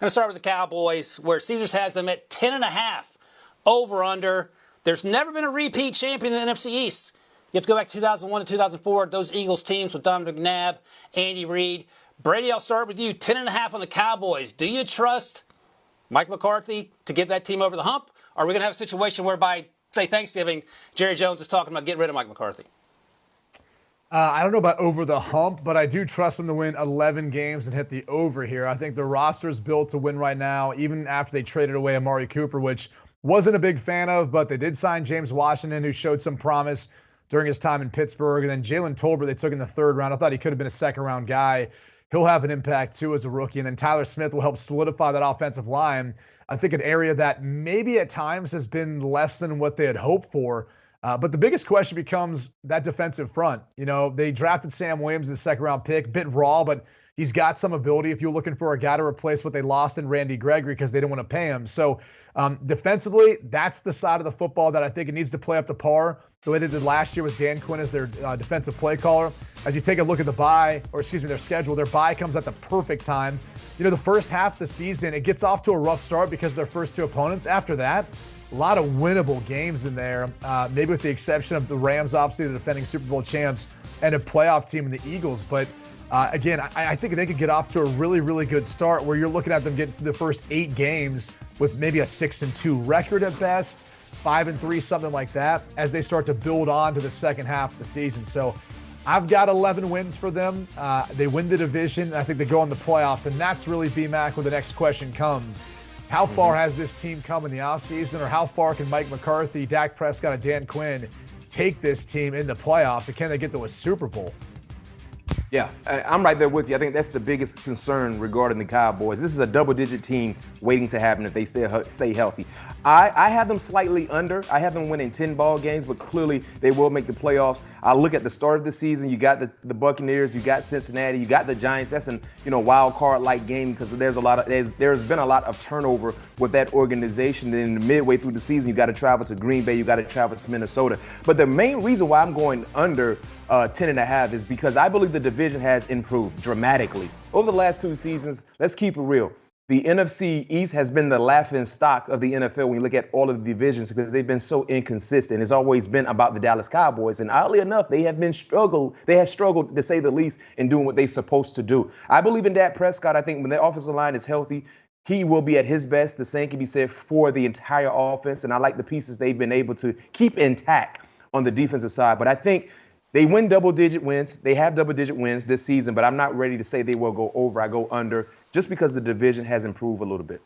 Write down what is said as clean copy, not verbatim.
going to start with the Cowboys, where Caesars has them at 10.5 over/under. There's never been a repeat champion in the NFC East. You have to go back to 2001 to 2004. Those Eagles teams with Don McNabb, Andy Reid. Brady, I'll start with you. 10.5 on the Cowboys. Do you trust Mike McCarthy to get that team over the hump? Or are we going to have a situation whereby, say, Thanksgiving, Jerry Jones is talking about getting rid of Mike McCarthy? I don't know about over the hump, but I do trust them to win 11 games and hit the over here. I think the roster is built to win right now, even after they traded away Amari Cooper, which wasn't a big fan of, but they did sign James Washington, who showed some promise during his time in Pittsburgh. And then Jalen Tolbert, they took in the third round. I thought he could have been a second-round guy. He'll have an impact, too, as a rookie. And then Tyler Smith will help solidify that offensive line. I think an area that maybe at times has been less than what they had hoped for. But the biggest question becomes that defensive front. You know, they drafted Sam Williams, the second-round pick, bit raw, but he's got some ability if you're looking for a guy to replace what they lost in Randy Gregory because they didn't want to pay him. So defensively, that's the side of the football that I think it needs to play up to par the way they did last year with Dan Quinn as their defensive play caller. As you take a look at their schedule, their bye comes at the perfect time. You know, the first half of the season, it gets off to a rough start because of their first two opponents. After that, a lot of winnable games in there, maybe with the exception of the Rams, obviously the defending Super Bowl champs, and a playoff team in the Eagles. But again, I think they could get off to a really, really good start where you're looking at them getting through the first 8 games with maybe a 6-2 record at best, 5-3, something like that, as they start to build on to the second half of the season. So I've got 11 wins for them. They win the division. I think they go in the playoffs, and that's really, B-Mac, where the next question comes. How far has this team come in the offseason, or how far can Mike McCarthy, Dak Prescott, and Dan Quinn take this team in the playoffs, and can they get to a Super Bowl? Yeah, I'm right there with you. I think that's the biggest concern regarding the Cowboys. This is a double-digit team waiting to happen if they stay healthy. I have them slightly under. I have them winning 10 ball games, but clearly they will make the playoffs. I look at the start of the season. You got the Buccaneers, you got Cincinnati, you got the Giants. That's an wild card-like game because there's been a lot of turnover with that organization. Then midway through the season, you got to travel to Green Bay, you got to travel to Minnesota. But the main reason why I'm going under 10.5 is because I believe the division has improved dramatically over the last 2 seasons. Let's keep it real. The NFC East has been the laughing stock of the NFL when you look at all of the divisions because they've been so inconsistent. It's always been about the Dallas Cowboys, and oddly enough, they have struggled to say the least in doing what they're supposed to do. I believe in Dak Prescott. I think when their offensive line is healthy, he will be at his best. The same can be said for the entire offense, and I like the pieces they've been able to keep intact on the defensive side. But I think they win double-digit wins. They have double-digit wins this season, but I'm not ready to say they will go over. I go under just because the division has improved a little bit.